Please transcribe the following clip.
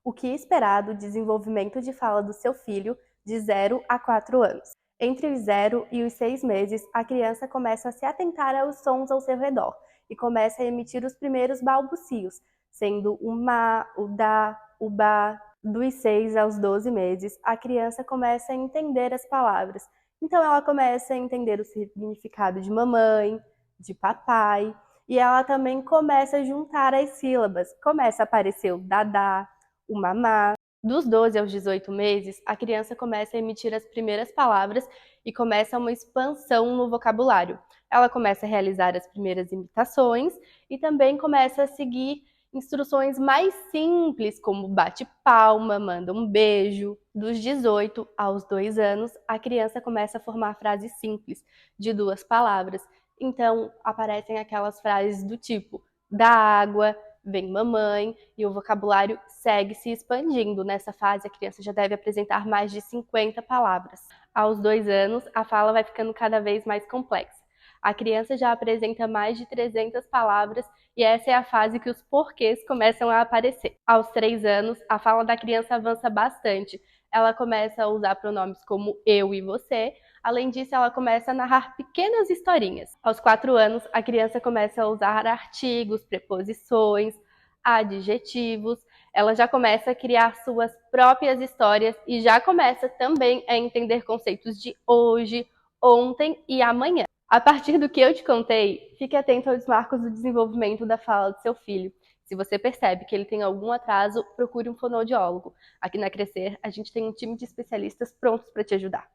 O que esperar do desenvolvimento de fala do seu filho de 0 a 4 anos? Entre os 0 e os 6 meses, a criança começa a se atentar aos sons ao seu redor e começa a emitir os primeiros balbucios, sendo o ma, o da, o ba. Dos 6 aos 12 meses, a criança começa a entender as palavras. Então ela começa a entender o significado de mamãe, de papai, e ela também começa a juntar as sílabas. Começa a aparecer o dadá, o mamá. Dos 12 aos 18 meses, a criança começa a emitir as primeiras palavras e começa uma expansão no vocabulário. Ela começa a realizar as primeiras imitações e também começa a seguir instruções mais simples, como bate palma, manda um beijo. Dos 18 aos 2 anos, a criança começa a formar frases simples, de 2 palavras. Então, aparecem aquelas frases do tipo, dá água, vem mamãe, e o vocabulário segue se expandindo. Nessa fase, a criança já deve apresentar mais de 50 palavras. Aos 2 anos, a fala vai ficando cada vez mais complexa. A criança já apresenta mais de 300 palavras e essa é a fase que os porquês começam a aparecer. Aos 3 anos, a fala da criança avança bastante. Ela começa a usar pronomes como eu e você. Além disso, ela começa a narrar pequenas historinhas. Aos 4 anos, a criança começa a usar artigos, preposições, adjetivos. Ela já começa a criar suas próprias histórias e já começa também a entender conceitos de hoje, ontem e amanhã. A partir do que eu te contei, fique atento aos marcos do desenvolvimento da fala do seu filho. Se você percebe que ele tem algum atraso, procure um fonoaudiólogo. Aqui na Crescer, a gente tem um time de especialistas prontos para te ajudar.